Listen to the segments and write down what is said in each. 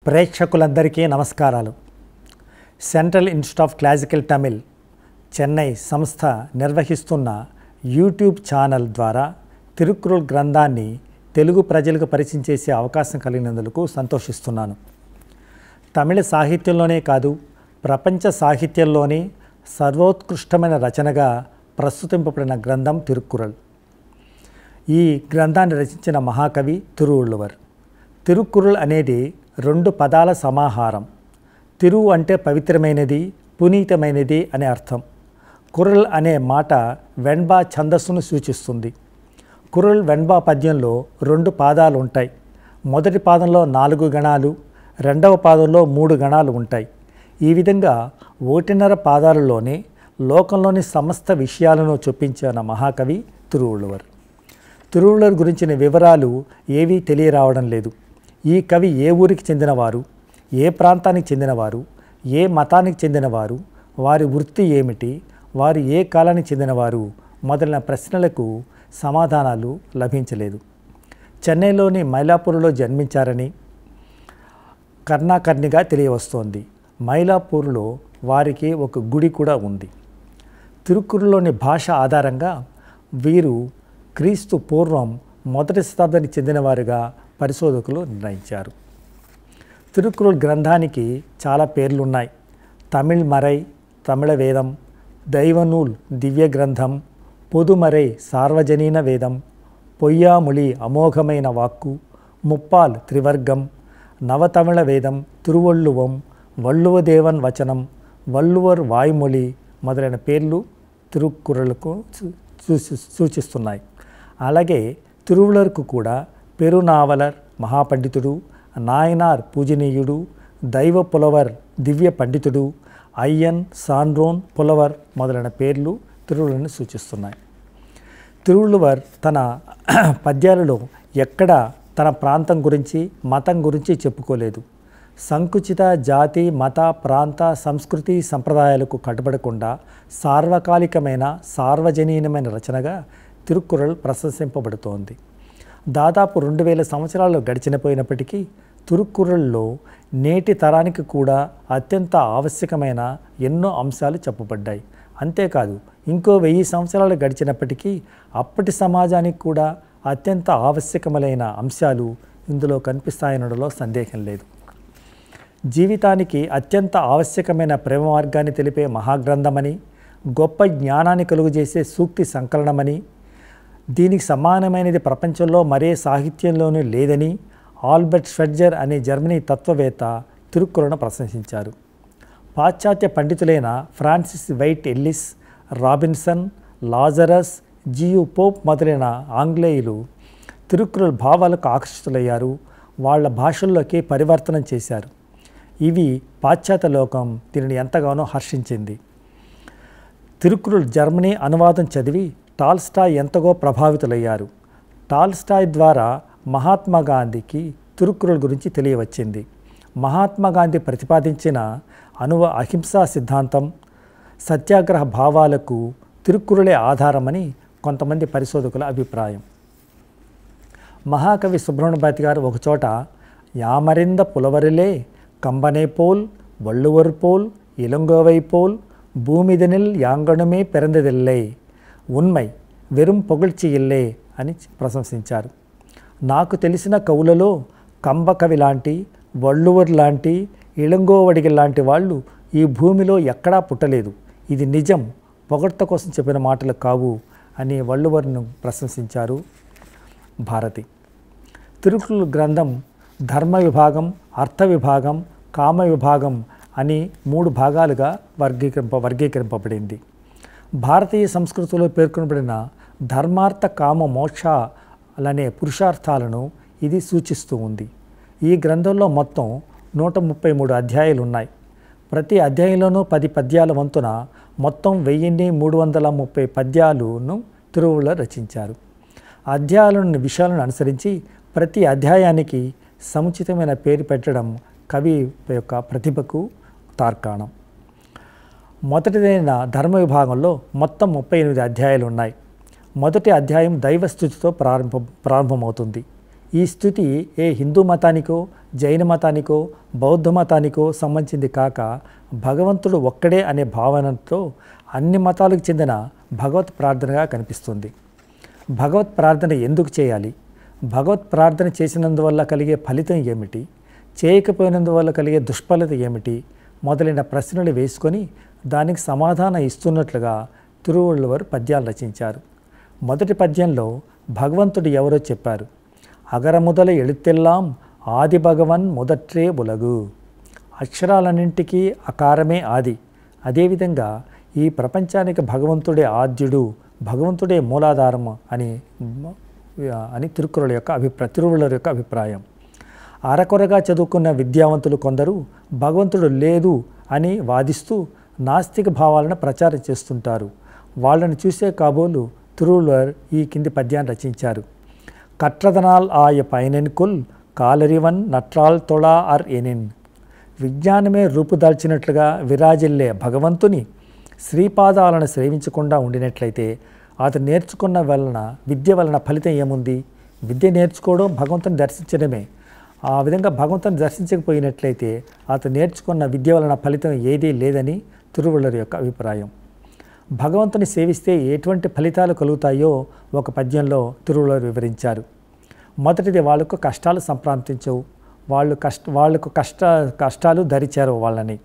ప్రేక్షకులందరికీ నమస్కారాలు. Central institute of classical Tamil Chennai సంస్థ నిర్వహిస్తున్న యూట్యూబ్ ఛానల్ ద్వారా తిరుక్కురల్ గ్రంథాన్ని తెలుగు ప్రజలకు పరిచయం చేసే అవకాశం కలిగినందుకు సంతోషిస్తున్నాను. తమిళ సాహిత్యంలోనే కాదు, ప్రపంచ సాహిత్యంలోనే సర్వోత్కృష్టమైన రచనగా ప్రస్తుతింపబడిన గ్రంథం తిరుక్కురల్. ఈ గ్రంథాన్ని రచించిన మహాకవి తిరువళ్ళువర్. తిరుక్కురల్ అనేది 2 పదాల సమాహారం. తిరు అంటే పవిత్రమైనది, పునీతమైనది అనే అర్థం. కురల్ అనే మాట వెన్బా ఛందస్సును సూచిస్తుంది. కురల్ వెన్బా పద్యంలో 2 పాదాలు ఉంటాయి. మొదటి పాదంలో 4 గణాలు, రెండవ పాదంలో 3 గణాలు ఉంటాయి. ఈ విధంగా 1.5 పాదాలలోనే లోకంలోని సమస్త విషయాలను చొప్పించిన మహాకవి తిరువళ్ళువర్. తిరువళ్ళువర్ గురించిన వివరాలు ఏవీ తెలియరావడం లేదు. ఈ కవి ఏ ఊరికి చెందినవారు, ఏ ప్రాంతానికి చెందినవారు, ఏ మతానికి చెందినవారు, వారి వృత్తి ఏమిటి, వారు ఏ కాలానికి చెందినవారు మొదలైన ప్రశ్నలకు సమాధానాలు లభించలేదు. చెన్నైలోని మైలాపూర్లో జన్మించారని కర్ణాకర్ణిగా తెలియవస్తోంది. మైలాపూర్లో వారికి ఒక గుడి కూడా ఉంది. తిరుక్కురల్లోని భాష ఆధారంగా వీరు క్రీస్తు పూర్వం 1వ శతాబ్దానికి చెందినవారుగా పరిశోధకులు నిర్ణయించారు. తిరుక్కురల్ గ్రంథానికి చాలా పేర్లున్నాయి. తమిళ్ మరై తమిళ వేదం, దైవనూల్ దివ్య గ్రంథం, పొదుమరై సార్వజనీన వేదం, పొయ్యాముళి అమోఘమైన వాక్కు, ముప్పాల్ త్రివర్గం, నవతమిళ వేదం, తిరువళ్ళువం, వళ్ళువదేవన్ వచనం, వళ్ళువర్ వాయుమొళి మొదలైన పేర్లు తిరుక్కురల్కు సూచిస్తున్నాయి. అలాగే తిరువళ్ళువర్కు కూడా పెరునావలర్ మహాపండితుడు, నాయనార్ పూజనీయుడు, దైవ పులవర్ దివ్య పండితుడు, అయ్యన్ సాన్రోన్ పులవర్ మొదలైన పేర్లు తిరువళ్ళువర్ని సూచిస్తున్నాయి. తిరువళ్ళువర్ తన పద్యాలలో ఎక్కడ తన ప్రాంతం గురించి, మతం గురించి చెప్పుకోలేదు. సంకుచిత జాతి, మత, ప్రాంత, సంస్కృతి, సంప్రదాయాలకు కట్టుబడకుండా సార్వకాలికమైన సార్వజనీనమైన రచనగా తిరుక్కురల్ ప్రశంసింపబడుతోంది. దాదాపు 2000 సంవత్సరాలు గడిచిపోయినప్పటికీ తిరుక్కురల్లో నేటి తరానికి కూడా అత్యంత ఆవశ్యకమైన ఎన్నో అంశాలు చెప్పబడ్డాయి. అంతేకాదు, ఇంకో 1000 సంవత్సరాలు గడిచినప్పటికీ అప్పటి సమాజానికి కూడా అత్యంత ఆవశ్యకమైన అంశాలు ఇందులో కనిపిస్తాయనడంలో సందేహం లేదు. జీవితానికి అత్యంత ఆవశ్యకమైన ప్రేమ మార్గాన్ని తెలిపే మహాగ్రంథమని, గొప్ప జ్ఞానాన్ని కలుగజేసే సూక్తి సంకలనమని, దీనికి సమానమైనది ప్రపంచంలో మరే సాహిత్యంలోనూ లేదని ఆల్బర్ట్ స్వెట్జర్ అనే జర్మనీ తత్వవేత్త తిరుక్కురల్ను ప్రశంసించారు. పాశ్చాత్య పండితులైన Francis Whyte Ellis, Robinson, Lazarus, G U Pope మొదలైన ఆంగ్లేయులు తిరుక్కురల్ భావాలకు ఆకర్షితులయ్యారు. వాళ్ళ భాషల్లోకి పరివర్తనం చేశారు. ఇవి పాశ్చాత్య లోకం దీనిని ఎంతగానో హర్షించింది. తిరుక్కురల్ జర్మనీ అనువాదం చదివి టాల్స్టాయ్ ఎంతగో ప్రభావితులయ్యారు. టాల్స్టాయ్ ద్వారా మహాత్మా గాంధీకి తిరుక్కురల్ గురించి తెలియవచ్చింది. మహాత్మా గాంధీ ప్రతిపాదించిన అహింసా సిద్ధాంతం, సత్యాగ్రహ భావాలకు తిరుక్కురలే ఆధారమని కొంతమంది పరిశోధకుల అభిప్రాయం. మహాకవి సుబ్రహ్మణ్య భారతి గారు ఒకచోట యామరింద పులవరిలే కంబనే పోల్ వళ్ళువర్ పోల్ ఇలంగోవై పోల్ భూమిదనిల్ యాంగణమే పెరందదిల్లే ఉన్మై వెறுం పొగల్చి ఇల్లే అని ప్రశంసించారు. నాకు తెలిసిన కవులలో కంబకవి లాంటి, వళ్ళువర్ లాంటి, ఇళంగోవడిగి లాంటి వాళ్ళు ఈ భూమిలో ఎక్కడా పుట్టలేదు. ఇది నిజం, పొగడ్త కోసం చెప్పిన మాటలు కావు అని వళ్ళువర్ను ప్రశంసించారు భారతి. తిరుక్కురల్ గ్రంథం ధర్మ విభాగం, అర్థ విభాగం, కామ విభాగం అని 3 భాగాలుగా వర్గీకరింపబడింది. భారతీయ సంస్కృతిలో పేర్కొనబడిన ధర్మార్థ కామ మోక్షాలనే పురుషార్థాలను ఇది సూచిస్తూ ఉంది. ఈ గ్రంథంలో మొత్తం 133 అధ్యాయాలు ఉన్నాయి. ప్రతి అధ్యాయంలోనూ 10 పద్యాల వంతున మొత్తం 1330 పద్యాలను తిరువళ్ళువర్ రచించారు. అధ్యాయాలను విషయాలను అనుసరించి ప్రతి అధ్యాయానికి సముచితమైన పేరు పెట్టడం కవి యొక్క ప్రతిభకు తార్కాణం. మొదటిదైన ధర్మ విభాగంలో మొత్తం 38 అధ్యాయాలు ఉన్నాయి. మొదటి అధ్యాయం దైవస్థుతితో ప్రారంభమవుతుంది. ఈ స్థుతి ఏ హిందూ మతానికో, జైన మతానికో, బౌద్ధ మతానికో సంబంధించింది కాక భగవంతుడు ఒక్కడే అనే భావనతో అన్ని మతాలకు చెందిన భగవత్ ప్రార్థనగా కనిపిస్తుంది. భగవత్ ప్రార్థన ఎందుకు చేయాలి? భగవత్ ప్రార్థన చేసినందువల్ల కలిగే ఫలితం ఏమిటి? చేయకపోయినందువల్ల కలిగే దుష్ఫలితం ఏమిటి? మొదలైన ప్రశ్నలు వేసుకొని దానికి సమాధానం ఇస్తున్నట్లుగా తిరువళ్ళువర్ పద్యాలు రచించారు. మొదటి పద్యంలో భగవంతుడు ఎవరో చెప్పారు. అగర మొదల ఎళుతెల్లాం ఆది భగవన్ మొదట్రే ఉలగు. అక్షరాలన్నింటికీ అకారమే ఆది. అదేవిధంగా ఈ ప్రపంచానికి భగవంతుడే ఆద్యుడు, భగవంతుడే మూలాధారం అని తిరువళ్ళువర్ యొక్క అభిప్రాయం. అరకొరగా చదువుకున్న విద్యావంతులు కొందరు భగవంతుడు లేదు అని వాదిస్తూ నాస్తిక భావాలను ప్రచారం చేస్తుంటారు. వాళ్ళని చూసే కాబోలు తిరువళ్ళువర్ ఈ కింది పద్యాన్ని రచించారు. కట్రదనాల్ ఆయ పైనెన్కుల్ కాలరివన్ నట్రాల్ తొళా అర్ ఎనిన్. విజ్ఞానమే రూపుదాల్చినట్లుగా విరాజిల్లే భగవంతుని శ్రీపాదాలను సేవించకుండా ఉండినట్లయితే అతను నేర్చుకున్న విద్య వలన ఫలితం ఏముంది? విద్య నేర్చుకోవడం భగవంతుని దర్శించడమే. ఆ విధంగా భగవంతుని దర్శించకపోయినట్లయితే అతను నేర్చుకున్న విద్య వలన ఫలితం ఏదీ లేదని తిరువళ్ళువర్ యొక్క అభిప్రాయం. భగవంతుని సేవిస్తే ఎటువంటి ఫలితాలు కలుగుతాయో ఒక పద్యంలో తిరువళ్ళువర్ వివరించారు. మొదటిది, వాళ్ళకు కష్టాలు సంప్రాప్తించవు, వాళ్ళకు కష్టాలు ధరిచారు వాళ్ళని.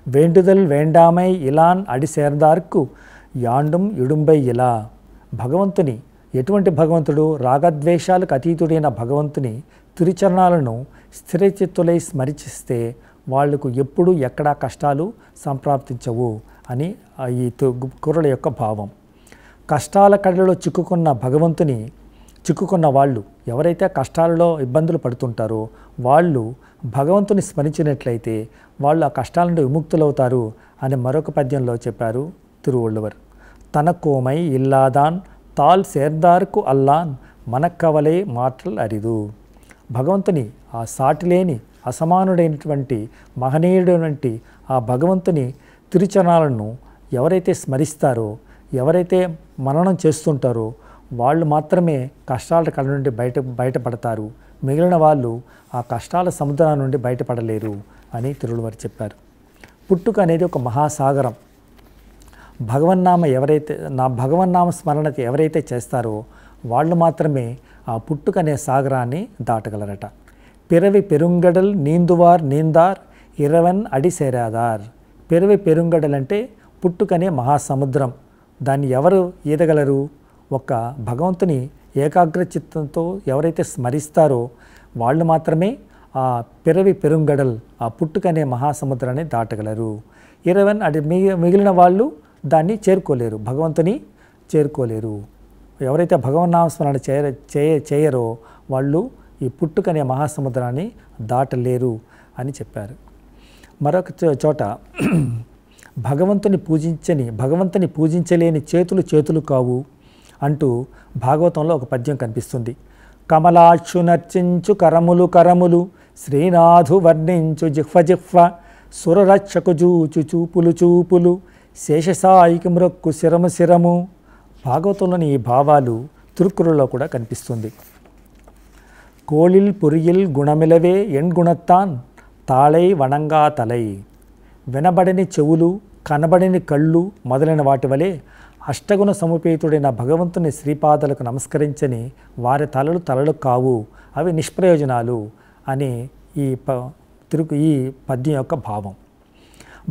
వేండుదల్ వేండామై ఇలాన్ అడి సేర్దార్కు యాండుం ఇడుంబై ఇలా. భగవంతుని, ఎటువంటి భగవంతుడు? రాగద్వేషాలకు అతీతుడైన భగవంతుని తిరుచరణాలను స్థిరచిత్తులై స్మరిస్తే వాళ్లకు ఎప్పుడు ఎక్కడా కష్టాలు సంప్రాప్తించవు అని ఈ కుర్రల యొక్క భావం. కష్టాల కళ్ళలో చిక్కుకున్న వాళ్ళు ఎవరైతే కష్టాలలో ఇబ్బందులు పడుతుంటారో వాళ్ళు భగవంతుని స్మరించినట్లయితే వాళ్ళు ఆ కష్టాల నుండి విముక్తులవుతారు అని మరొక పద్యంలో చెప్పారు తిరువళ్ళువర్. తనకోమై ఇల్లాదాన్ తాల్ సేర్దార్కు అల్లాన్ మనక్కవలే మాటలు అరిదు. భగవంతుని, ఆ సాటిలేని అసమానుడైనటువంటి మహనీయుడైనటువంటి ఆ భగవంతుని తిరుచరణాలను ఎవరైతే స్మరిస్తారో, ఎవరైతే మననం చేస్తుంటారో వాళ్ళు మాత్రమే కష్టాల కళ్ళ నుండి బయటపడతారు. మిగిలిన వాళ్ళు ఆ కష్టాల సముద్రం నుండి బయటపడలేరు అని తిరువళ్ళువర్ చెప్పారు. పుట్టుక అనేది ఒక మహాసాగరం. భగవన్నామ స్మరణ ఎవరైతే చేస్తారో వాళ్ళు మాత్రమే ఆ పుట్టుక అనే సాగరాన్ని దాటగలరట. పిరవి పెరుంగడల్ నీందువార్ నీందార్ ఇరవన్ అడి సేరాదార్. పిరవి పెరుంగడల్ అంటే పుట్టుకనే మహాసముద్రం. దాన్ని ఎవరు ఈదగలరు? ఒక భగవంతుని ఏకాగ్ర చిత్తంతో ఎవరైతే స్మరిస్తారో వాళ్ళు మాత్రమే ఆ పిరవి పెరుంగడల్, ఆ పుట్టుకనే మహాసముద్రాన్ని దాటగలరు. ఇరవన్ అడి మిగిలిన వాళ్ళు దాన్ని చేరుకోలేరు, భగవంతుని చేరుకోలేరు. ఎవరైతే భగవన్నామస్మరణ చేయరో వాళ్ళు ఈ పుట్టుకనే మహాసముద్రాన్ని దాటలేరు అని చెప్పారు. మరొక చోట భగవంతుని పూజించలేని చేతులు కావు అంటూ భాగవతంలో ఒక పద్యం కనిపిస్తుంది. కమలాక్షు నర్చించు కరములు శ్రీనాథు వర్ణించు జిహ్వ సురరక్షకు జూచు చూపులు శేషసాయికి మ్రొక్కు శిరము. భాగవతంలోని ఈ భావాలు తిరుక్కురల్లో కూడా కనిపిస్తుంది. కోళిల్ పురియిల్ గుణమిలవే ఎణ్గుణత్తాన్ తాళై వణంగా తలై. వినబడని చెవులు, కనబడని కళ్ళు మొదలైన వాటి వలె అష్టగుణ సముపేతుడైన భగవంతుని శ్రీపాదాలకు నమస్కరించని వారి తలలు కావు, అవి నిష్ప్రయోజనాలు అని ఈ పద్యం యొక్క భావం.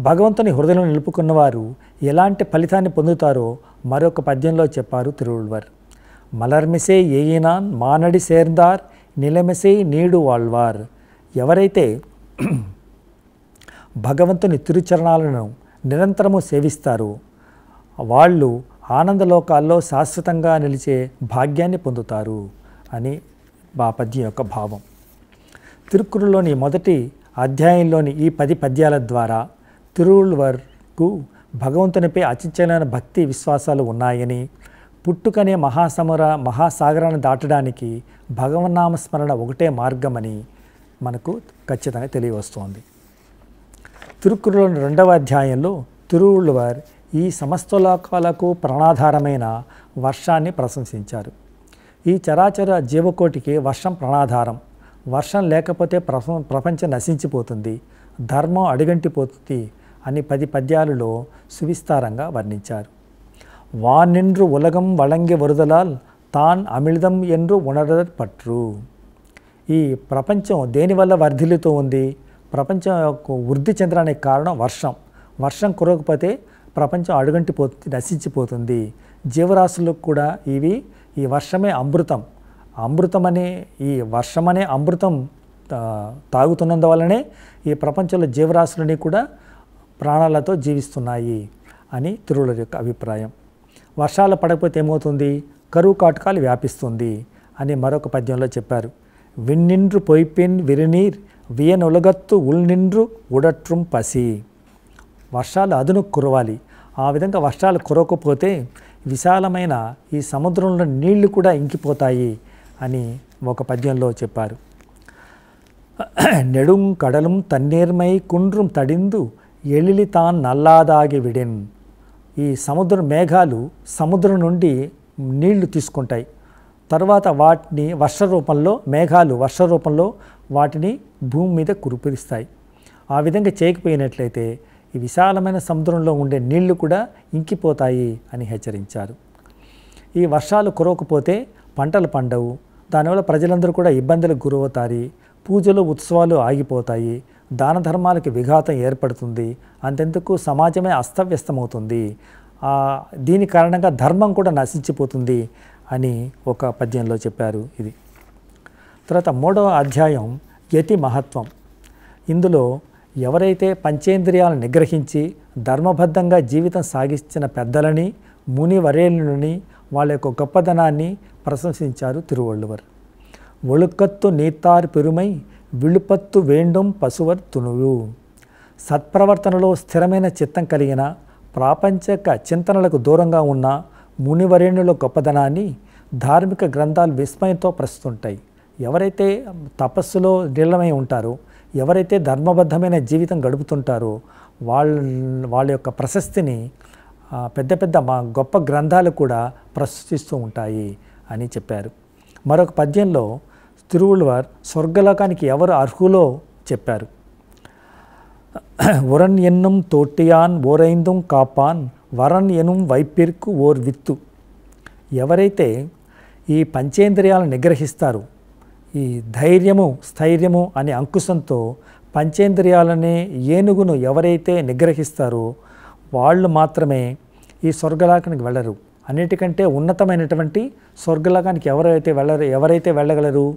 భగవంతుని హృదయంలో నిలుపుకున్నవారు ఎలాంటి ఫలితాన్ని పొందుతారో మరొక పద్యంలో చెప్పారు తిరువళ్ళువర్. మలర్మిసే ఏయినాన్ మానడి సేర్దార్ నిలమిసే నీడు వాళ్వార్. ఎవరైతే భగవంతుని తిరుచరణాలను నిరంతరము సేవిస్తారో వాళ్ళు ఆనందలోకాల్లో శాశ్వతంగా నిలిచే భాగ్యాన్ని పొందుతారు అని ఆ పద్యం యొక్క భావం. తిరుక్కురల్లోని మొదటి అధ్యాయంలోని ఈ 10 పద్యాల ద్వారా తిరువళ్ళువర్కు భగవంతునిపై అచంచలమైన భక్తి విశ్వాసాలు ఉన్నాయని, పుట్టుకనే మహాసాగరాన్ని దాటడానికి భగవన్నామస్మరణ ఒకటే మార్గమని మనకు ఖచ్చితంగా తెలియవస్తోంది. తిరుక్కురల్లోని 2వ అధ్యాయంలో తిరువళ్ళువర్ ఈ సమస్త లోకాలకు ప్రాణాధారమైన వర్షాన్ని ప్రశంసించారు. ఈ చరాచర జీవకోటికి వర్షం ప్రాణాధారం. వర్షం లేకపోతే ప్రపంచం నశించిపోతుంది, ధర్మం అడుగంటిపోతుంది అని 10 పద్యాలలో సువిస్తారంగా వర్ణించారు. వానిండ్రు ఉలగం వళంగి వరుదలాల్ తాన్ అమిళదం ఎండ్రు ఉణరదర్ పట్రు. ఈ ప్రపంచం దేనివల్ల వర్ధిల్లుతూ ఉంది? ప్రపంచం యొక్క వృద్ధి చెందడానికి కారణం వర్షం. వర్షం కురవకపోతే ప్రపంచం అడుగంటిపోతుంది, నశించిపోతుంది. జీవరాశులకు కూడా ఈ వర్షమే అమృతం. అమృతమనే ఈ వర్షమనే అమృతం తాగుతున్నందువల్లనే ఈ ప్రపంచంలో జీవరాశులని కూడా ప్రాణాలతో జీవిస్తున్నాయి అని తిరువళ్ళూరు యొక్క అభిప్రాయం. వర్షాలు పడకపోతే ఏమవుతుంది? కరువు కాటకాలు వ్యాపిస్తుంది అని మరొక పద్యంలో చెప్పారు. విన్నిండ్రు పొయ్పిన్ విరినీర్ వియనొలగత్తు ఉల్నిండ్రు ఉడట్రుం పసి. వర్షాలు అదును కురవాలి. ఆ విధంగా వర్షాలు కురవకపోతే విశాలమైన ఈ సముద్రంలో నీళ్లు కూడా ఇంకిపోతాయి అని ఒక పద్యంలో చెప్పారు. నెడుం కడలం తన్నీర్మై కుండ్రం తడిందు ఎళిలి తాన్ నల్లాదాగి విడెన్. ఈ మేఘాలు సముద్రం నుండి నీళ్లు తీసుకుంటాయి. తర్వాత వాటిని మేఘాలు వర్ష రూపంలో వాటిని భూమి మీద కురిపిస్తాయి. ఆ విధంగా చేయకపోయినట్లయితే ఈ విశాలమైన సముద్రంలో ఉండే నీళ్లు కూడా ఇంకిపోతాయి అని హెచ్చరించారు. ఈ వర్షాలు కురవకపోతే పంటలు పండవు. దానివల్ల ప్రజలందరూ కూడా ఇబ్బందులకు గురవుతారు. పూజలు ఉత్సవాలు ఆగిపోతాయి. దాన ధర్మాలకు విఘాతం ఏర్పడుతుంది. అంతెందుకు సమాజమే అస్తవ్యస్తమవుతుంది. దీని కారణంగా ధర్మం కూడా నశించిపోతుంది అని ఒక పద్యంలో చెప్పారు. ఇది తర్వాత 3వ అధ్యాయం యతి మహత్వం. ఇందులో ఎవరైతే పంచేంద్రియాలను నిగ్రహించి ధర్మబద్ధంగా జీవితం సాగించిన పెద్దలని, మునివరేళ్ళని, వాళ్ళ యొక్క గొప్పదనాన్ని ప్రశంసించారు తిరువళ్ళువర్. ఒழுக்கத்து నీతార్ పెరుమై విళుపత్తు వేండం పశువర్ తునువు. సత్ప్రవర్తనలో స్థిరమైన చిత్తం కలిగిన, ప్రాపంచిక చింతనలకు దూరంగా ఉన్న మునివరేణుల గొప్పదనాన్ని ధార్మిక గ్రంథాలు విస్మయంతో ప్రస్తుతుంటాయి. ఎవరైతే తపస్సులో నిలమై ఉంటారో, ఎవరైతే ధర్మబద్ధమైన జీవితం గడుపుతుంటారో వాళ్ళ యొక్క ప్రశస్తిని పెద్ద గొప్ప గ్రంథాలు కూడా ప్రశంసిస్తూ ఉంటాయి అని చెప్పారు. మరొక పద్యంలో తిరువళ్ళువర్ స్వర్గలోకానికి ఎవరు అర్హులో చెప్పారు. ఉరన్ ఎన్నుం తోటియాన్ ఓరైందుం కాపాన్ వరన్ ఎనుం వైపిర్కు ఓర్ విత్తు. ఎవరైతే ఈ పంచేంద్రియాలను నిగ్రహిస్తారో, ఈ ధైర్యము స్థైర్యము అనే అంకుశంతో పంచేంద్రియాలనే ఏనుగును ఎవరైతే నిగ్రహిస్తారో వాళ్ళు మాత్రమే ఈ స్వర్గలోకానికి వెళ్ళరు. అన్నిటికంటే ఉన్నతమైనటువంటి స్వర్గలోకానికి ఎవరైతే వెళ్ళగలరు,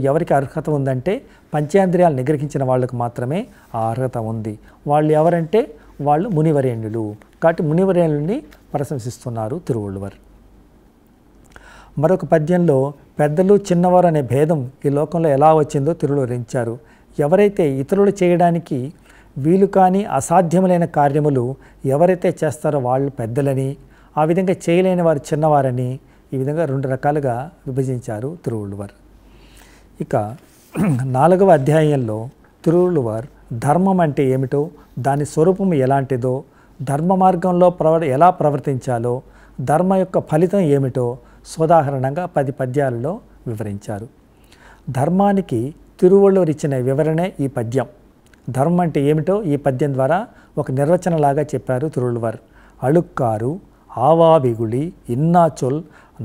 ఎవరికి అర్హత ఉందంటే పంచేంద్రియాలు నిగ్రహించిన వాళ్ళకు మాత్రమే ఆ అర్హత ఉంది. వాళ్ళు ఎవరంటే వాళ్ళు మునివరేణ్యులు. కాబట్టి మునివరేణుల్ని ప్రశంసిస్తున్నారు తిరువళ్ళువర్. మరొక పద్యంలో పెద్దలు చిన్నవారు అనే భేదం ఈ లోకంలో ఎలా వచ్చిందో తిరువళ్ళువరించారు. ఎవరైతే ఇతరులు చేయడానికి వీలు కాని అసాధ్యములైన కార్యములు ఎవరైతే చేస్తారో వాళ్ళు పెద్దలని, ఆ విధంగా చేయలేని వారు చిన్నవారని, ఈ విధంగా 2 రకాలుగా విభజించారు తిరువళ్ళువర్. ఇక 4వ అధ్యాయంలో తిరువళ్ళువర్ ధర్మం అంటే ఏమిటో, దాని స్వరూపం ఎలాంటిదో, ధర్మ మార్గంలో ఎలా ప్రవర్తించాలో, ధర్మ యొక్క ఫలితం ఏమిటో సోదాహరణంగా 10 పద్యాలలో వివరించారు. ధర్మానికి తిరువళ్ళువర్ ఇచ్చిన వివరణే ఈ పద్యం. ధర్మం అంటే ఏమిటో ఈ పద్యం ద్వారా ఒక నిర్వచనలాగా చెప్పారు తిరువళ్ళువర్. అళుక్కారు ఆవాబిగుళి ఇన్నాచొల్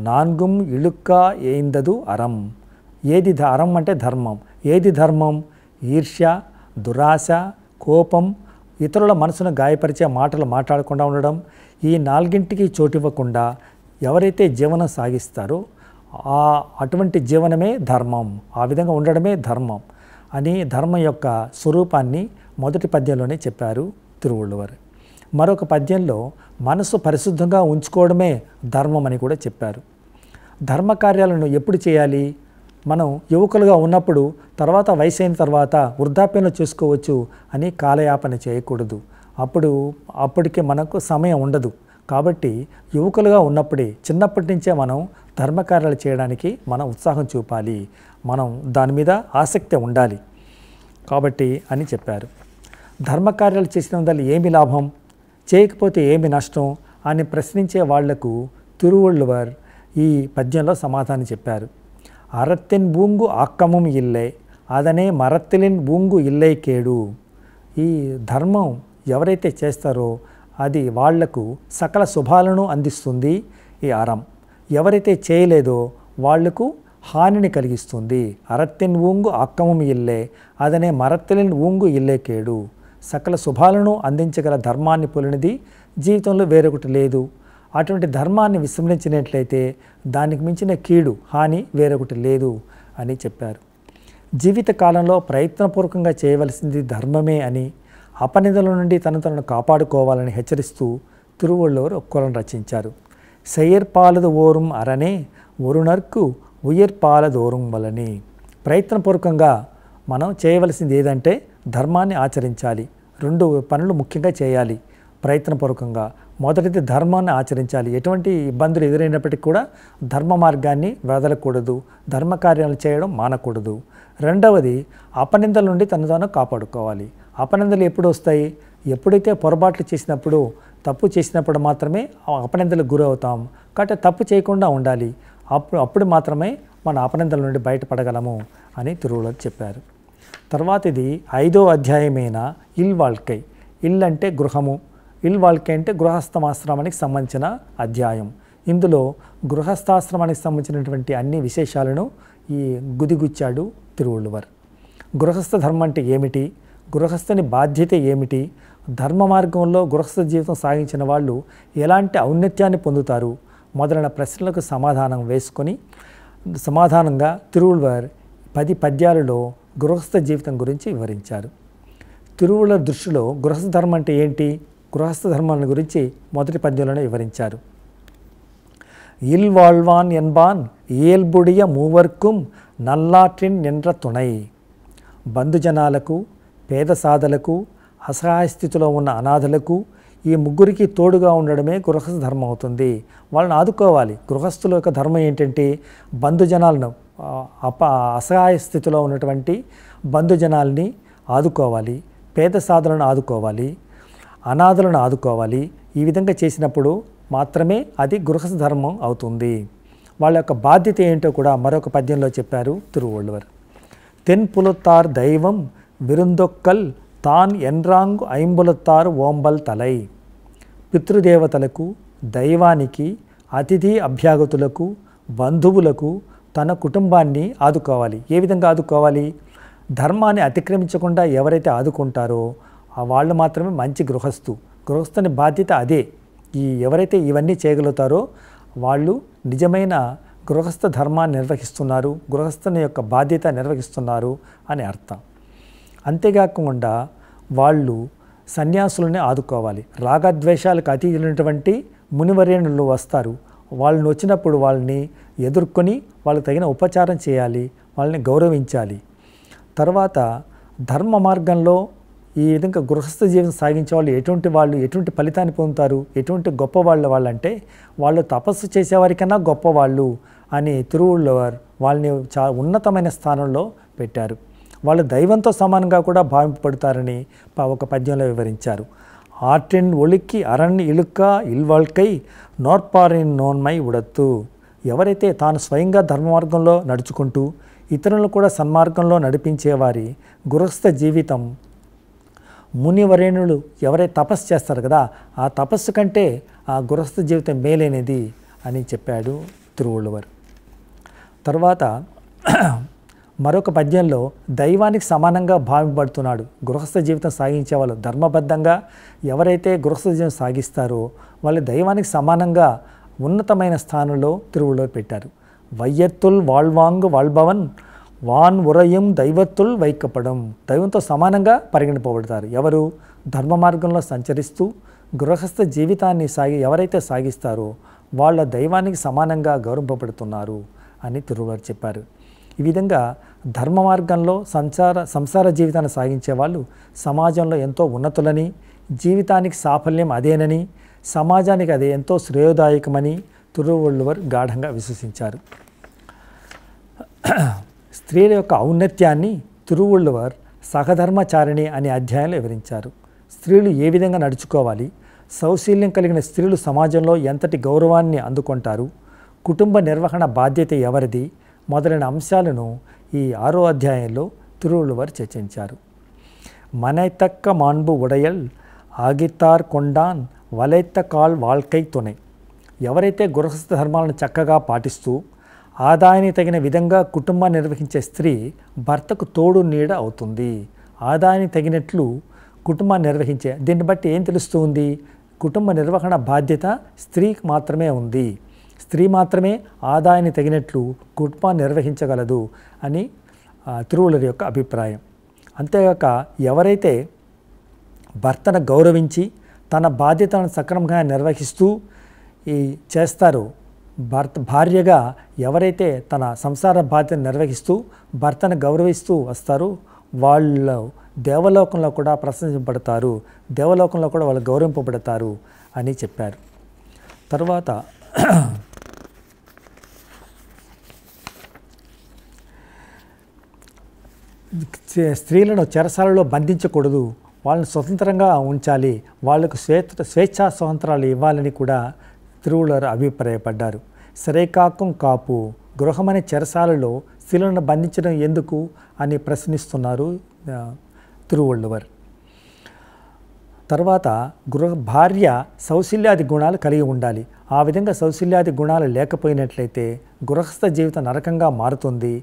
నాన్గుం ఇళుక్కా ఏందదు అరం. అరం అంటే ధర్మం. ఏది ధర్మం? ఈర్ష్య, దురాశ, కోపం, ఇతరుల మనసును గాయపరిచే మాటలు మాట్లాడకుండా ఉండడం, ఈ 4ంటికి చోటివ్వకుండా ఎవరైతే జీవనం సాగిస్తారో అటువంటి జీవనమే ధర్మం. ఆ విధంగా ఉండడమే ధర్మం అని ధర్మం యొక్క స్వరూపాన్ని మొదటి పద్యంలోనే చెప్పారు తిరువళ్ళువర్. మరొక పద్యంలో మనసు పరిశుద్ధంగా ఉంచుకోవడమే ధర్మం అని కూడా చెప్పారు. ధర్మ కార్యాలను ఎప్పుడు చేయాలి? మనం యువకులుగా ఉన్నప్పుడు, తర్వాత వయసు అయిన తర్వాత వృద్ధాప్యంలో చేసుకోవచ్చు అని కాలయాపన చేయకూడదు. అప్పటికి మనకు సమయం ఉండదు. కాబట్టి యువకులుగా ఉన్నప్పుడే, చిన్నప్పటి నుంచే మనం ధర్మకార్యాలు చేయడానికి మనం ఉత్సాహం చూపాలి. మనం దాని మీద ఆసక్తి ఉండాలి కాబట్టి అని చెప్పారు. ధర్మకార్యాలు చేసిన వల్ల ఏమి లాభం, చేయకపోతే ఏమి నష్టం అని ప్రశ్నించే వాళ్లకు తిరువళ్ళువర్ ఈ పద్యంలో సమాధానం చెప్పారు. అరత్తిన్ బూంగు ఆక్కమం ఇల్లే అదనే మరత్తిలిన్ బూంగు ఇల్లై కేడు. ఈ ధర్మం ఎవరైతే చేస్తారో అది వాళ్లకు సకల శుభాలను అందిస్తుంది ఈ అరం. ఎవరైతే చేయలేదో వాళ్లకు హానిని కలిగిస్తుంది. అరత్తిన్ ఊంగు ఆక్కమం ఇల్లే అదనే మరత్తిలిన్ ఊంగు ఇల్లే కేడు. సకల శుభాలను అందించగల ధర్మాన్ని పొలినిది జీవితంలో వేరొకటి లేదు. అటువంటి ధర్మాన్ని విస్మరించినట్లయితే దానికి మించిన కీడు హాని వేరొకటి లేదు అని చెప్పారు. జీవితకాలంలో ప్రయత్నపూర్వకంగా చేయవలసింది ధర్మమే అని, అపనిందల నుండి తనను కాపాడుకోవాలని హెచ్చరిస్తూ తిరువళ్ళూరు ఒక కొలను రచించారు. సెయ్యర్పాలదు ఓరుం అరనే ఒరునర్కు ఉయ్యర్పాలదోరుం వలని. ప్రయత్నపూర్వకంగా మనం చేయవలసింది ఏదంటే ధర్మాన్ని ఆచరించాలి. 2 పనులు ముఖ్యంగా చేయాలి ప్రయత్నపూర్వకంగా. మొదటిది ధర్మాన్ని ఆచరించాలి. ఎటువంటి ఇబ్బందులు ఎదురైనప్పటికీ కూడా ధర్మ మార్గాన్ని వదలకూడదు, ధర్మకార్యాలు చేయడం మానకూడదు. రెండవది అపనిందల నుండి తాను కాపాడుకోవాలి. అపనిందలు ఎప్పుడు వస్తాయి? ఎప్పుడైతే పొరపాట్లు చేసినప్పుడు, తప్పు చేసినప్పుడు మాత్రమే అపనిందలకు గురవుతాం. కాబట్టి తప్పు చేయకుండా ఉండాలి. అప్పుడు మాత్రమే మన అపనిందల నుండి బయటపడగలము అని తిరువళ్ళూరు చెప్పారు. తర్వాత ఇది 5వ అధ్యాయమైన ఇల్ వాల్కై. ఇల్ అంటే గృహము, ఇల్ వాల్కై అంటే గృహస్థాశ్రమానికి సంబంధించిన అధ్యాయం. ఇందులో గృహస్థాశ్రమానికి సంబంధించినటువంటి అన్ని విశేషాలను ఈ గుదిగుచ్చాడు తిరువళ్ళూరు. గృహస్థ ధర్మం అంటే ఏమిటి, గృహస్థుని బాధ్యత ఏమిటి, ధర్మ మార్గంలో గృహస్థ జీవితం సాగించిన వాళ్ళు ఎలాంటి ఔన్నత్యాన్ని పొందుతారు మొదలైన ప్రశ్నలకు సమాధానంగా తిరువళ్ళూరు 10 పద్యాలలో గృహస్థ జీవితం గురించి వివరించారు. తిరువళ్ళూరు దృష్టిలో గృహస్థ ధర్మం అంటే ఏంటి, గృహస్థ ధర్మాల గురించి మొదటి పద్యంలోనే వివరించారు. ఇల్ వాళ్వాన్ ఎన్బాన్ ఏల్బుడియ మూవర్కుం నల్లాట్రిన్ నిండ్ర తుణై. బంధుజనాలకు, పేద సాధలకు, అసహాయ స్థితిలో ఉన్న అనాథలకు ఈ ముగ్గురికి తోడుగా ఉండడమే గృహస్థ ధర్మం అవుతుంది. వాళ్ళని ఆదుకోవాలి. గృహస్థుల యొక్క ధర్మం ఏంటంటే బంధుజనాలను, అసహాయ స్థితిలో ఉన్నటువంటి బంధుజనాల్ని ఆదుకోవాలి, పేద సాధులను ఆదుకోవాలి, అనాథలను ఆదుకోవాలి. ఈ విధంగా చేసినప్పుడు మాత్రమే అది గృహస్థ ధర్మం అవుతుంది. వాళ్ళ యొక్క బాధ్యత ఏంటో కూడా మరొక పద్యంలో చెప్పారు తిరువళ్ళూరు. తెన్ పులుత్తార్ దైవం విరుందొక్కల్ తాన్ ఎన్రాంగు ఐంబులత్తారు ఓంబల్ తలై. పితృదేవతలకు, దైవానికి, అతిథి అభ్యాగతులకు, బంధువులకు తన కుటుంబాన్ని ఆదుకోవాలి. ఏ విధంగా ఆదుకోవాలి? ధర్మాన్ని అతిక్రమించకుండా ఎవరైతే ఆదుకుంటారో వాళ్ళు మాత్రమే మంచి గృహస్థుని బాధ్యత అదే. ఎవరైతే ఇవన్నీ చేయగలుగుతారో వాళ్ళు నిజమైన గృహస్థ ధర్మాన్ని నిర్వహిస్తున్నారు, గృహస్థుని యొక్క బాధ్యత నిర్వహిస్తున్నారు అని అర్థం. అంతేకాకుండా వాళ్ళు సన్యాసులని ఆదుకోవాలి. రాగద్వేషాలకు అతీతులైనటువంటి మునివర్యులు వస్తారు. వాళ్ళని వచ్చినప్పుడు వాళ్ళని ఎదుర్కొని వాళ్ళకి తగిన ఉపచారం చేయాలి, వాళ్ళని గౌరవించాలి. తర్వాత ధర్మ మార్గంలో ఈ విధంగా గృహస్థ జీవితం సాగించే వాళ్ళు ఎటువంటి ఫలితాన్ని పొందుతారు, ఎటువంటి గొప్పవాళ్ళు వాళ్ళంటే వాళ్ళు తపస్సు చేసేవారికన్నా గొప్పవాళ్ళు అని తిరువళ్ళూరు వాళ్ళని చాలా ఉన్నతమైన స్థానంలో పెట్టారు. వాళ్ళు దైవంతో సమానంగా కూడా భావింపబడతారని ఒక పద్యంలో వివరించారు. ఆర్టిన్ ఒలిక్కి అరణ్ ఇలుక్క ఇల్వాల్కై నోర్పారిన్ నోన్మై ఉడత్తు. ఎవరైతే తాను స్వయంగా ధర్మ మార్గంలో నడుచుకుంటూ ఇతరులను కూడా సన్మార్గంలో నడిపించేవారి గృహస్థ జీవితం, మునివరేణులు ఎవరైతే తపస్సు చేస్తారు కదా ఆ తపస్సు కంటే ఆ గృహస్థ జీవితం మేలైనది అని చెప్పాడు తిరువళ్ళూరు. తర్వాత మరొక పద్యంలో దైవానికి సమానంగా భావింపబడుతున్నాడు. గృహస్థ జీవితం సాగించే వాళ్ళు ధర్మబద్ధంగా ఎవరైతే గృహస్థ జీవితం సాగిస్తారో వాళ్ళు దైవానికి సమానంగా ఉన్నతమైన స్థానంలో తిరువళ్ళూరు పెట్టారు. వైయత్తుల్ వాళ్వాంగు వాళ్భవన్ వాన్ ఉరయం దైవత్తుల్ వైக்கப்பడం. దైవంతో సమానంగా పరిగణింపబడతారు. ఎవరు? ధర్మ మార్గంలో సంచరిస్తూ గృహస్థ జీవితాన్ని ఎవరైతే సాగిస్తారో వాళ్ళ దైవానికి సమానంగా గౌరవింపబడుతున్నారు అని తిరువళ్ళూరు చెప్పారు. ఈ విధంగా ధర్మ మార్గంలో సంసార జీవితాన్ని సాగించే వాళ్ళు సమాజంలో ఎంతో ఉన్నతులని, జీవితానికి సాఫల్యం అదేనని, సమాజానికి అదే ఎంతో శ్రేయోదాయకమని తిరువళ్ళూరు గాఢంగా విశ్వసించారు. స్త్రీల యొక్క ఔన్నత్యాన్ని తిరువళ్ళూరు సహధర్మచారిణి అనే అధ్యాయంలో వివరించారు. స్త్రీలు ఏ విధంగా నడుచుకోవాలి, సౌశీల్యం కలిగిన స్త్రీలు సమాజంలో ఎంతటి గౌరవాన్ని అందుకుంటారు, కుటుంబ నిర్వహణ బాధ్యత ఎవరిది మొదలైన అంశాలను ఈ 6వ అధ్యాయంలో తిరువள்ளுவர் చర్చించారు. మனைத்தக்க மாண்பு உடையல் ఆగితార్ కొండాన్ వలైత్త కాల్ వాల్కై తునై. ఎవరైతే గృహస్థ ధర్మాలను చక్కగా పాటిస్తూ ఆదాయానికి తగిన విధంగా కుటుంబాన్ని నిర్వహించే స్త్రీ భర్తకు తోడు నీడ అవుతుంది. ఆదాయానికి తగినట్లు కుటుంబాన్ని నిర్వహించే, దీన్ని బట్టి ఏం తెలుస్తూ ఉంది? కుటుంబ నిర్వహణ బాధ్యత స్త్రీకి మాత్రమే ఉంది. స్త్రీ మాత్రమే ఆదాయానికి తగినట్లు కుటుంబాన్ని నిర్వహించగలదు అని తిరువள்ளுவர் యొక్క అభిప్రాయం. అంతేగాక ఎవరైతే భర్తను గౌరవించి తన బాధ్యతలను సక్రమంగా నిర్వహిస్తూ చేస్తారో, భార్యగా ఎవరైతే తన సంసార బాధ్యతను నిర్వహిస్తూ భర్తను గౌరవిస్తూ వస్తారో వాళ్ళు దేవలోకంలో కూడా ప్రశంసింపబడతారు, దేవలోకంలో కూడా వాళ్ళు గౌరవింపబడతారు అని చెప్పారు. తర్వాత స్త్రీలను చెరసాలలో బంధించకూడదు, వాళ్ళని స్వతంత్రంగా ఉంచాలి, వాళ్లకు స్వేచ్ఛా స్వతంత్రాలు ఇవ్వాలని కూడా తిరువள்ளுவர் అభిప్రాయపడ్డారు. సరేకాకం కాపు, గృహమనే చెరసాలలో స్త్రీలను బంధించడం ఎందుకు అని ప్రశ్నిస్తున్నారు తిరువள்ளுவர். తర్వాత భార్య సౌశల్యాది గుణాలు కలిగి ఉండాలి. ఆ విధంగా సౌశల్యాది గుణాలు లేకపోయినట్లయితే గృహస్థ జీవితం నరకంగా మారుతుంది.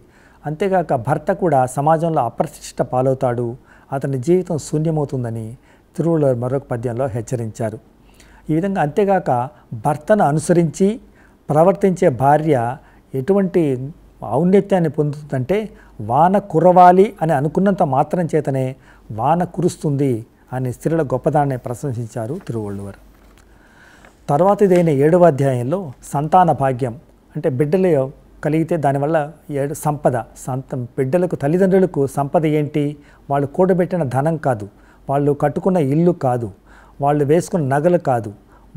అంతేగాక భర్త కూడా సమాజంలో అప్రతిష్ట పాలవుతాడు, అతని జీవితం శూన్యమవుతుందని తిరువள்ளுவர் మరొక పద్యంలో హెచ్చరించారు. ఈ విధంగా అంతేగాక భర్తను అనుసరించి ప్రవర్తించే భార్య ఎటువంటి ఔన్నత్యాన్ని పొందుతుందంటే వాన కురవాలి అని అనుకున్నంత మాత్రం చేతనే వాన కురుస్తుంది అని స్త్రీల గొప్పదాన్ని ప్రశంసించారు తిరువள்ளுவர். తర్వాతదైన 7వ అధ్యాయంలో సంతాన భాగ్యం అంటే బిడ్డలు కలిగితే దానివల్ల సంపద, బిడ్డలకు తల్లిదండ్రులకు సంపద ఏంటి? వాళ్ళు కూడబెట్టిన ధనం కాదు, వాళ్ళు కట్టుకున్న ఇల్లు కాదు, వాళ్ళు వేసుకున్న నగలు కాదు,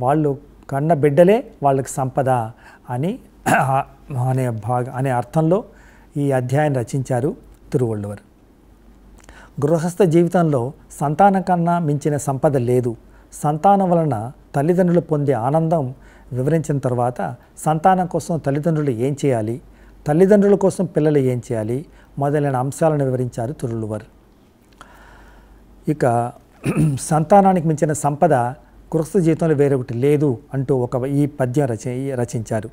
వాళ్ళు కన్న బిడ్డలే వాళ్ళకి సంపద అని అనే అర్థంలో ఈ అధ్యాయం రచించారు తిరువள்ளுவர். గృహస్థ జీవితంలో సంతానం కన్నా మించిన సంపద లేదు. సంతానం వలన తల్లిదండ్రులు పొందే ఆనందం వివరించిన తర్వాత సంతానం కోసం తల్లిదండ్రులు ఏం చేయాలి, తల్లిదండ్రుల కోసం పిల్లలు ఏం చేయాలి మొదలైన అంశాలను వివరించారు తిరువள்ளுவர். ఇక సంతానానికి మించిన సంపద గృహస్థ జీవితంలో వేరొకటి లేదు అంటూ ఈ పద్యం రచించారు.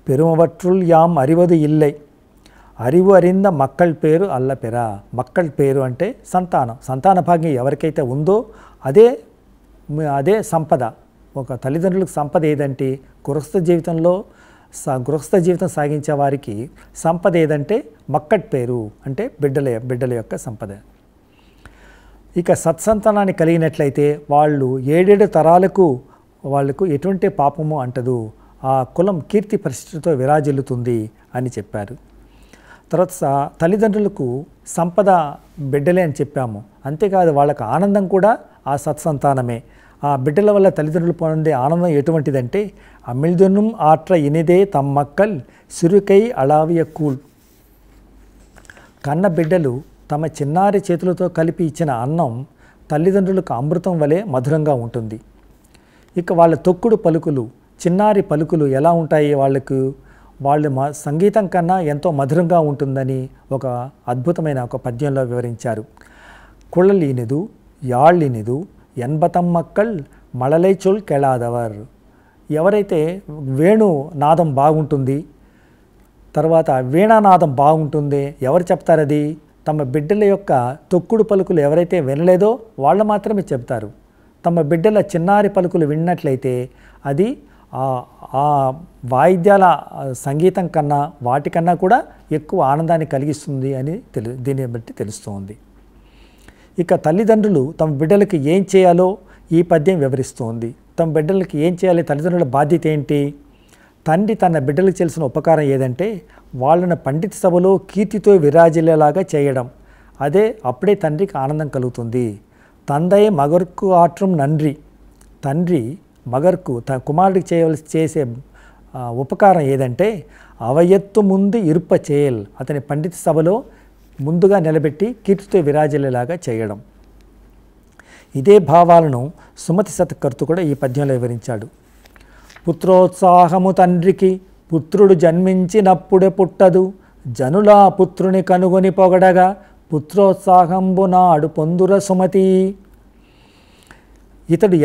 పెరుమవట్రుల్ యాం అరివదు ఇల్లై, అరివు అరింద మక్కళ్ పేరు అల్లపెరా. మక్కళ్ పేరు అంటే సంతానం, సంతాన భాగ్యం ఎవరికైతే ఉందో అదే సంపద. ఒక తల్లిదండ్రులకు సంపద ఏదంటే గృహస్థ జీవితం సాగించే వారికి సంపద ఏదంటే మక్కట్ పేరు అంటే బిడ్డల యొక్క సంపద. ఇక సత్సంతానాన్ని కలిగినట్లయితే వాళ్ళు 7 తరాలకు వాళ్లకు ఎటువంటి పాపము అంటదు, ఆ కులం కీర్తి పరిస్థితితో విరాజిల్లుతుంది అని చెప్పారు. తర్వాత తల్లిదండ్రులకు సంపద బిడ్డలే అని చెప్పాము. అంతేకాదు వాళ్ళకు ఆనందం కూడా ఆ సత్సంతానమే. ఆ బిడ్డల వల్ల తల్లిదండ్రులు పొందే ఆనందం ఎటువంటిదంటే అమిల్దొన్నుం ఆట్ర ఇనిదే తమ్మక్కల్ సిరుకై అళావియ కూల్. కన్న బిడ్డలు తమ చిన్నారి చేతులతో కలిపి ఇచ్చిన అన్నం తల్లిదండ్రులకు అమృతం వలె మధురంగా ఉంటుంది. ఇక వాళ్ళ తొక్కుడు పలుకులు, చిన్నారి పలుకులు ఎలా ఉంటాయి వాళ్ళు సంగీతం కన్నా ఎంతో మధురంగా ఉంటుందని ఒక అద్భుతమైన ఒక పద్యంలో వివరించారు. కుళ్ళలీనిదు యాళ్ళినిదు ఎన్బతమ్మక్కల్ మళలై చొల్ కెళాదవర్. ఎవరైతే వేణు నాదం బాగుంటుంది, తర్వాత వీణానాదం బాగుంటుంది, ఎవరు చెప్తారు? అది తమ బిడ్డల యొక్క తొక్కుడు పలుకులు ఎవరైతే వినలేదో వాళ్ళు మాత్రమే చెప్తారు. తమ బిడ్డల చిన్నారి పలుకులు విన్నట్లయితే అది ఆ వాయిద్యాల సంగీతం కన్నా వాటికన్నా కూడా ఎక్కువ ఆనందాన్ని కలిగిస్తుంది అని దీన్ని బట్టి తెలుస్తుంది. ఇక తల్లిదండ్రులు తమ బిడ్డలకి ఏం చేయాలో ఈ పద్యం వివరిస్తోంది. తమ బిడ్డలకి ఏం చేయాలి, తల్లిదండ్రుల బాధ్యత ఏంటి? తండ్రి తన బిడ్డలకు చేసిన ఉపకారం ఏదంటే వాళ్ళని పండిత సభలో కీర్తితో విరాజిల్లేలాగా చేయడం. అప్పుడే తండ్రికి ఆనందం కలుగుతుంది. తందై మగర్కు ఆట్రం నండ్రి. తండ్రి మగర్కు తన కుమారుడికి చేసే ఉపకారం ఏదంటే అవయత్తు ముందు ఇరుప్ప చేయల్. అతని పండిత సభలో ముందుగా నిలబెట్టి కీర్తితో విరాజిల్లేలాగా చేయడం. ఇదే భావాలను సుమతి శతకర్త కూడా ఈ పద్యంలో వివరించాడు. పుత్రోత్సాహము తండ్రికి పుత్రుడు జన్మించినప్పుడే పుట్టదు, జనులా పుత్రుని కనుగొని పొగడగా పుత్రోత్సాహంబు నాడు పొందుర సుమతి. ఇతడు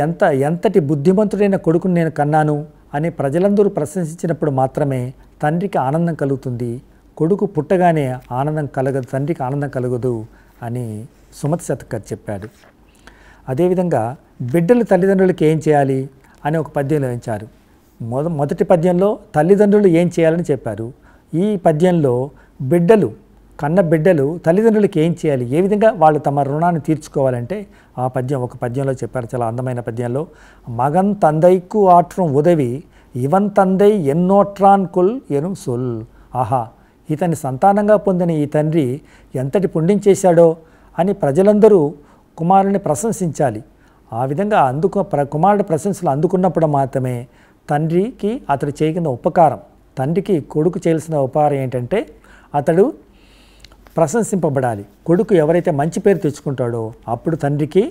ఎంతటి బుద్ధిమంతుడైన కొడుకుని నేను కన్నాను అని ప్రజలందరూ ప్రశంసించినప్పుడు మాత్రమే తండ్రికి ఆనందం కలుగుతుంది. కొడుకు పుట్టగానే ఆనందం కలగదు, తండ్రికి ఆనందం కలగదు అని సుమతి శతకర్ చెప్పాడు. అదేవిధంగా బిడ్డలు తల్లిదండ్రులకి ఏం చేయాలి అని ఒక పద్యంలో ఇచ్చారు. మొదటి పద్యంలో తల్లిదండ్రులు ఏం చేయాలని చెప్పారు. ఈ పద్యంలో కన్న బిడ్డలు తల్లిదండ్రులకి ఏం చేయాలి, ఏ విధంగా వాళ్ళు తమ రుణాన్ని తీర్చుకోవాలంటే ఆ పద్యం ఒక పద్యంలో చెప్పారు. చాలా అందమైన పద్యంలో, మగన్ తందైకు ఆట్రం ఉదవి ఇవన్ తందై ఎన్నోట్రాన్ కుల్ ఎను సొల్. ఆహా, ఇతని సంతానంగా పొందిన ఈ తండ్రి ఎంతటి పుణ్యం చేశాడో అని ప్రజలందరూ కుమారుని ప్రశంసించాలి. ఆ విధంగా కుమారుడి ప్రశంసలు అందుకున్నప్పుడు మాత్రమే తండ్రికి అతడు చేయగలిగిన ఉపకారం, తండ్రికి కొడుకు చేయాల్సిన ఉపకారం ఏంటంటే అతడు ప్రశంసింపబడాలి. కొడుకు ఎవరైతే మంచి పేరు తెచ్చుకుంటాడో అప్పుడు తండ్రికి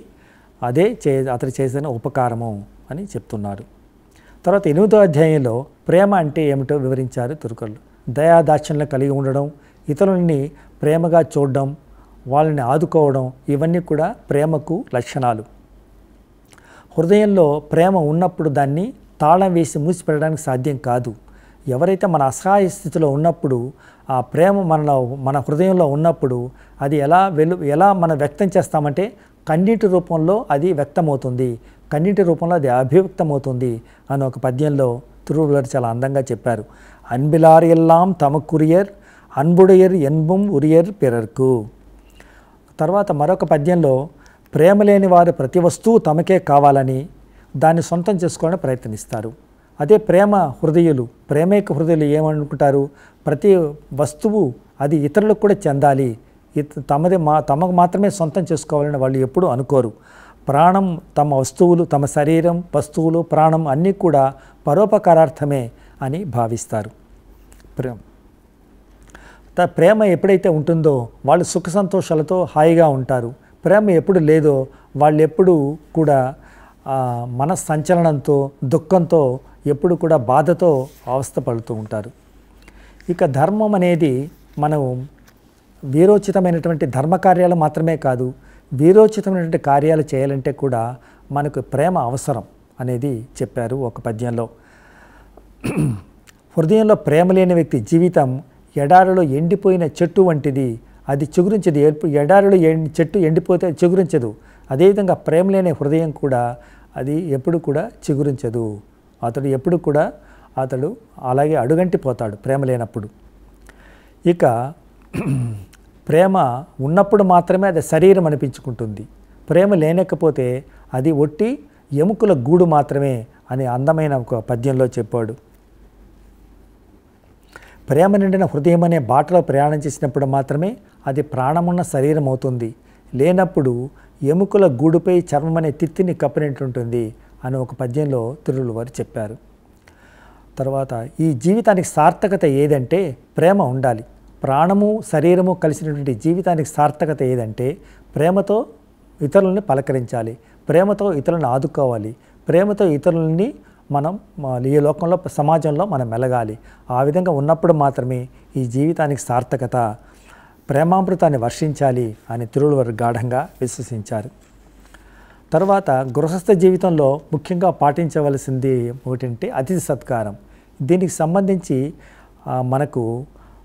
అతడు చేసిన ఉపకారము అని చెప్తున్నారు. తర్వాత 8వ అధ్యాయంలో ప్రేమ అంటే ఏమిటో వివరించారు తిరుకళ్ళు. దయాదాక్షిణ్యం కలిగి ఉండడం, ఇతరులని ప్రేమగా చూడడం, వాళ్ళని ఆదుకోవడం, ఇవన్నీ కూడా ప్రేమకు లక్షణాలు. హృదయంలో ప్రేమ ఉన్నప్పుడు దాన్ని తాళం వేసి మూసిపెట్టడానికి సాధ్యం కాదు. ఎవరైతే మన అసహాయ స్థితిలో ఉన్నప్పుడు ఆ ప్రేమ మన హృదయంలో ఉన్నప్పుడు అది ఎలా మనం వ్యక్తం చేస్తామంటే కన్నీటి రూపంలో అది వ్యక్తమవుతుంది, కన్నీటి రూపంలో అది అభివ్యక్తమవుతుంది అని ఒక పద్యంలో తిరువள்ளுவர் చాలా అందంగా చెప్పారు. అన్బిలార్ ఎల్లాం తమకురియర్ అన్బుడయర్ ఎన్బుం ఉరియర్ పిరర్కు. తర్వాత మరొక పద్యంలో ప్రేమ లేని వారు ప్రతి వస్తువు తమకే కావాలని దాన్ని సొంతం చేసుకోవడానికి ప్రయత్నిస్తారు. అదే ప్రేమేక హృదయులు ఏమనుకుంటారు, ప్రతి వస్తువు అది ఇతరులకు కూడా చెందాలి, తమకు మాత్రమే సొంతం చేసుకోవాలని వాళ్ళు ఎప్పుడూ అనుకోరు. ప్రాణం, తమ వస్తువులు, తమ శరీరం, వస్తువులు, ప్రాణం అన్నీ కూడా పరోపకారార్థమే అని భావిస్తారు. ప్రేమ ఎప్పుడైతే ఉంటుందో వాళ్ళు సుఖ సంతోషాలతో హాయిగా ఉంటారు. ప్రేమ ఎప్పుడు లేదో వాళ్ళు ఎప్పుడు కూడా మనస్సంచలనంతో, దుఃఖంతో, ఎప్పుడు కూడా బాధతో అవస్థపడుతూ ఉంటారు. ఇక ధర్మం అనేది మనం వీరోచితమైనటువంటి ధర్మకార్యాలు మాత్రమే కాదు, వీరోచితమైనటువంటి కార్యాలు చేయాలంటే కూడా మనకు ప్రేమ అవసరం అనేది చెప్పారు ఒక పద్యంలో. హృదయంలో ప్రేమ లేని వ్యక్తి జీవితం ఎడారిలో ఎండిపోయిన చెట్టు వంటిది, అది చిగురించదు. ఎడారిలో చెట్టు ఎండిపోతే చిగురించదు. అదేవిధంగా ప్రేమ లేని హృదయం కూడా అది ఎప్పుడు కూడా చిగురించదు. అతడు అలాగే అడుగంటిపోతాడు ప్రేమ లేనప్పుడు. ఇక ప్రేమ ఉన్నప్పుడు మాత్రమే అది శరీరం అనిపించుకుంటుంది. ప్రేమ లేనకపోతే అది ఒట్టి ఎముకల గూడు మాత్రమే అని అందమైన ఒక పద్యంలో చెప్పాడు. ప్రేమ నిండిన హృదయం అనే బాటలో ప్రయాణం చేసినప్పుడు మాత్రమే అది ప్రాణమున్న శరీరం అవుతుంది. లేనప్పుడు ఎముకల గూడుపై చర్మం అనే తిత్తిని కప్పినట్టుంటుంది అని ఒక పద్యంలో తిరువள்ளுவர் చెప్పారు. తర్వాత ఈ జీవితానికి సార్థకత ఏదంటే ప్రేమ ఉండాలి. ప్రాణము శరీరము కలిసినటువంటి జీవితానికి సార్థకత ఏదంటే ప్రేమతో ఇతరులని పలకరించాలి, ప్రేమతో ఇతరులను ఆదుకోవాలి, ప్రేమతో ఇతరులని మనం ఈ లోకంలో సమాజంలో మనం మెలగాలి. ఆ విధంగా ఉన్నప్పుడు మాత్రమే ఈ జీవితానికి సార్థకత. ప్రేమామృతాన్ని వర్షించాలి అని తిరువள்ளுவர் గాఢంగా విశ్వసించారు. తర్వాత గృహస్థ జీవితంలో ముఖ్యంగా పాటించవలసింది ఒకటంటే అతిథి సత్కారం. దీనికి సంబంధించి మనకు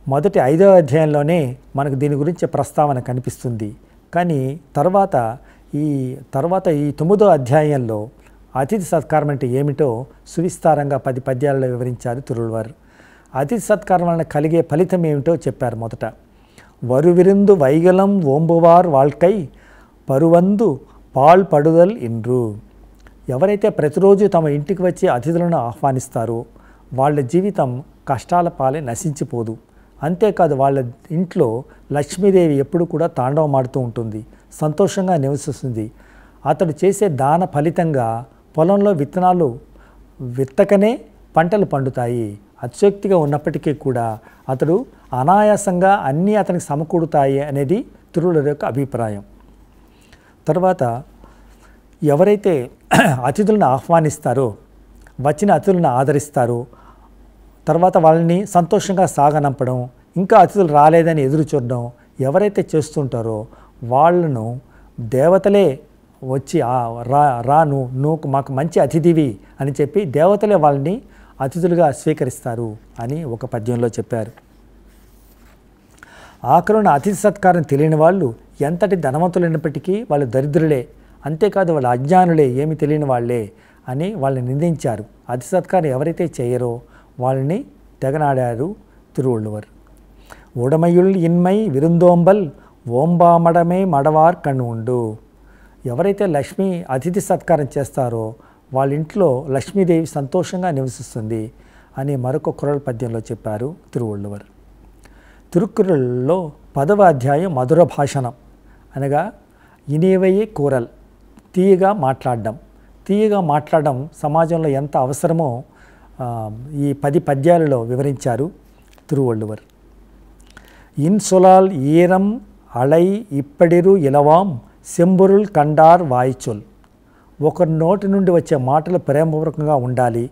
మొదటి 5వ అధ్యాయంలోనే మనకు దీని గురించి ప్రస్తావన కనిపిస్తుంది. కానీ తర్వాత ఈ 9వ అధ్యాయంలో అతిథి సత్కారం అంటే ఏమిటో సువిస్తారంగా 10 పద్యాలలో వివరించారు తిరువள்ளுவர். అతిథి సత్కారం వలన కలిగే ఫలితం ఏమిటో చెప్పారు. మొదట వరువిருந்து వైగలం ఓంబువార్ వాళ్కై పరువందు పాల్ పడుదల్ ఇండ్రు. ఎవరైతే ప్రతిరోజు తమ ఇంటికి వచ్చి అతిథులను ఆహ్వానిస్తారో వాళ్ళ జీవితం కష్టాల పాలే నశించిపోదు. అంతేకాదు వాళ్ళ ఇంట్లో లక్ష్మీదేవి ఎప్పుడు కూడా తాండవమాడుతూ ఉంటుంది, సంతోషంగా నివసిస్తుంది. అతడు చేసే దాన ఫలితంగా పొలంలో విత్తనాలు విత్తకనే పంటలు పండుతాయి. అతిశయోక్తిగా ఉన్నప్పటికీ కూడా అతడు అనాయాసంగా అన్నీ అతనికి సమకూడుతాయి అనేది తిరువள்ளுவர் యొక్క అభిప్రాయం. తర్వాత ఎవరైతే అతిథులను ఆహ్వానిస్తారో, వచ్చిన అతిథులను ఆదరిస్తారో, తర్వాత వాళ్ళని సంతోషంగా సాగనంపడం, ఇంకా అతిథులు రాలేదని ఎదురు చూడడం ఎవరైతే చేస్తుంటారో వాళ్ళను దేవతలే వచ్చి నువ్వు మాకు మంచి అతిథివి అని చెప్పి దేవతలే వాళ్ళని అతిథులుగా స్వీకరిస్తారు అని ఒక పద్యంలో చెప్పారు. ఆఖరున అతిథి సత్కారం తెలియని వాళ్ళు ఎంతటి ధనవంతులైనప్పటికీ వాళ్ళు దరిద్రులే, అంతేకాదు వాళ్ళు అజ్ఞానులే, ఏమి తెలియని వాళ్ళే అని వాళ్ళని నిందించారు. అతిథి సత్కారం ఎవరైతే చేయరో వాళ్ళని తెగనాడారు తిరువళ్ళువర్. ఉడమయుల్ ఇన్మై విరుందోంబల్ ఓంబామడమే మడవార్ కన్ను ఉండు. ఎవరైతే లక్ష్మీ అతిథి సత్కారం చేస్తారో వాళ్ళ ఇంట్లో లక్ష్మీదేవి సంతోషంగా నివసిస్తుంది అని మరొక కురల్ పద్యంలో చెప్పారు తిరువళ్ళువర్. తిరుక్కురల్లో 10వ అధ్యాయం మధుర భాషణం అనగా ఇనేవయ్యే కూరల్, తీయగా మాట్లాడడం. తీయగా మాట్లాడడం సమాజంలో ఎంత అవసరమో ఈ 10 పద్యాలలో వివరించారు తిరువళ్ళువర్. ఇన్సొలాల్ ఈరం అళై ఇప్పడిరు ఇలవాం సెంబురుల్ కండార్ వాయిచొల్. ఒకరి నోటి నుండి వచ్చే మాటలు ప్రేమపూర్వకంగా ఉండాలి,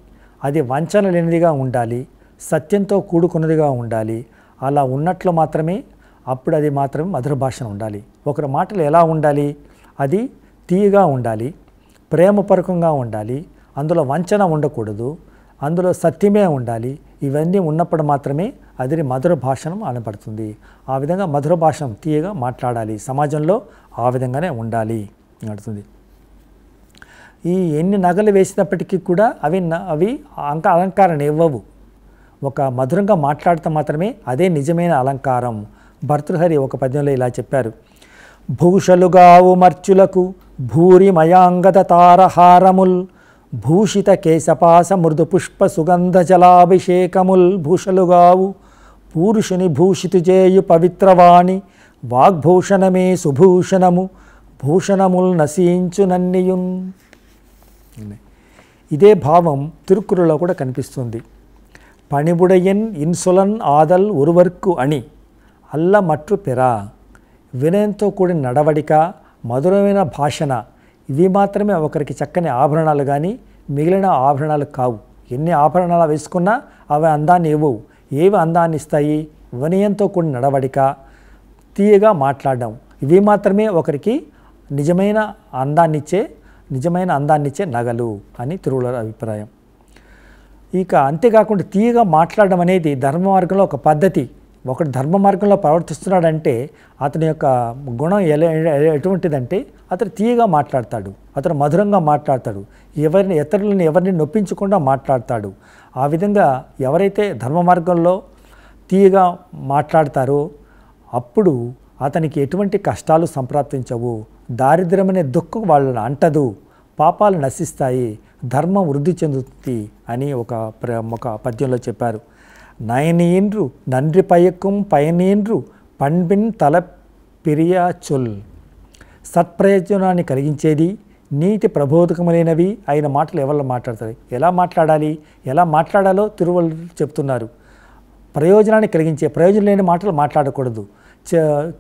అది వంచన లేనిదిగా ఉండాలి, సత్యంతో కూడుకున్నదిగా ఉండాలి. అలా ఉన్నట్లు మాత్రమే అప్పుడు అది మాత్రమే మధుర భాషణ ఉండాలి. ఒకరి మాటలు ఎలా ఉండాలి? అది తీయగా ఉండాలి, ప్రేమపూర్వకంగా ఉండాలి, అందులో వంచన ఉండకూడదు, అందులో సత్యమే ఉండాలి. ఇవన్నీ ఉన్నప్పుడు మాత్రమే అది మధుర భాషణం అనబడుతుంది. ఆ విధంగా మధుర భాషణం తీయగా మాట్లాడాలి, సమాజంలో ఆ విధంగానే ఉండాలి నడుతుంది. ఈ ఎన్ని నగలు వేసినప్పటికీ కూడా అవి అలంకారం ఇవ్వవు. ఒక మధురంగా మాట్లాడితే మాత్రమే అదే నిజమైన అలంకారం. భర్తృహరి ఒక పద్యంలో ఇలా చెప్పారు. భూషలుగావు మర్చులకు భూరి మయాంగద తారహారముల్ భూషిత కేశపాస మృదు పుష్ప సుగంధ జలాభిషేకముల్ భూషలుగావు పూరుషుని భూషితు చేయు పవిత్రవాణి వాగ్భూషణమే సుభూషణము భూషణముల్ నశించు నన్నియున్. ఇదే భావం తిరుక్కురలో కూడా కనిపిస్తుంది. పణిబుడయన్ ఇన్సులన్ ఆదల్ ఉరువర్కు అని అల్ల మట్టు పెరా. వినయంతో కూడిన నడవడిక, మధురమైన భాషణ ఇవి మాత్రమే ఒకరికి చక్కని ఆభరణాలు కానీ మిగిలిన ఆభరణాలు కావు. ఎన్ని ఆభరణాలు వేసుకున్నా అవి అందాన్ని ఇవ్వవు. ఏవి అందాన్ని ఇస్తాయి? వినయంతో కూడిన నడవడిక, తీయగా మాట్లాడడం ఇవి మాత్రమే ఒకరికి నిజమైన అందాన్నిచ్చే నగలు అని తిరువళ్ళువర్ అభిప్రాయం. ఇక అంతేకాకుండా తీయగా మాట్లాడడం అనేది ధర్మ మార్గంలో ఒక పద్ధతి. ఒకడు ధర్మ మార్గంలో ప్రవర్తిస్తున్నాడంటే అతని యొక్క గుణం ఎటువంటిదంటే అతను తీయగా మాట్లాడతాడు, అతను మధురంగా మాట్లాడతాడు, ఎవరిని నొప్పించకుండా మాట్లాడతాడు. ఆ విధంగా ఎవరైతే ధర్మ మార్గంలో తీయగా మాట్లాడతారో అప్పుడు అతనికి ఎటువంటి కష్టాలు సంప్రాప్తించవు, దారిద్ర్యమనే దుఃఖం వాళ్ళని అంటదు, పాపాలు నశిస్తాయి, ధర్మం వృద్ధి చెందుతుంది అని ఒక పద్యంలో చెప్పారు. నయనీండ్రు నండ్రి పయకం పయనీండ్రు పండ్బిన్ తల పిరియా చొల్. సత్ప్రయోజనాన్ని కలిగించేది, నీతి ప్రబోధకములైనవి అయిన మాటలు ఎవరు మాట్లాడతారు? ఎలా మాట్లాడాలి, ఎలా మాట్లాడాలో తిరువళ్ళువర్ చెప్తున్నారు. ప్రయోజనాన్ని ప్రయోజనం లేని మాటలు మాట్లాడకూడదు.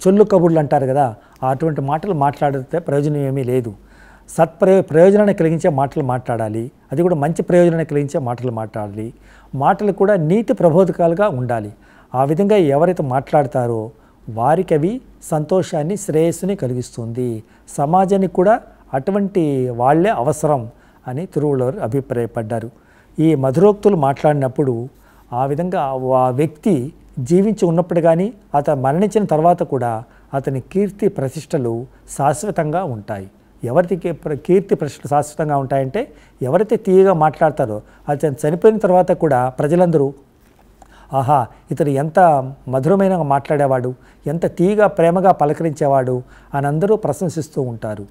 చొల్లు కబుర్లు అంటారు కదా, అటువంటి మాటలు మాట్లాడితే ప్రయోజనం ఏమీ లేదు. ప్రయోజనాన్ని కలిగించే మాటలు మాట్లాడాలి, అది కూడా మంచి ప్రయోజనాన్ని కలిగించే మాటలు మాట్లాడాలి. మాటలు కూడా నీతి ప్రబోధకాలుగా ఉండాలి. ఆ విధంగా ఎవరైతే మాట్లాడతారో వారికి అవి సంతోషాన్ని, శ్రేయస్సుని కలిగిస్తుంది. సమాజానికి కూడా అటువంటి వాళ్ళే అవసరం అని తిరువళ్ళువర్ అభిప్రాయపడ్డారు. ఈ మధురోక్తులు మాట్లాడినప్పుడు ఆ విధంగా ఆ వ్యక్తి జీవించి ఉన్నప్పుడు కానీ అతను మరణించిన తర్వాత కూడా అతని కీర్తి ప్రతిష్టలు శాశ్వతంగా ఉంటాయి. ఎవరికి కీర్తి ప్రతిష్టలు శాశ్వతంగా ఉంటాయంటే ఎవరైతే తీయగా మాట్లాడతారో అతను చనిపోయిన తర్వాత కూడా ప్రజలందరూ ఆహా ఇతను ఎంత మధురమైన మాట్లాడేవాడు, ఎంత తీయగా ప్రేమగా పలకరించేవాడు అని అందరూ ప్రశంసిస్తూ ఉంటారు.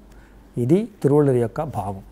ఇది తిరువళ్ళువర్ యొక్క భావం.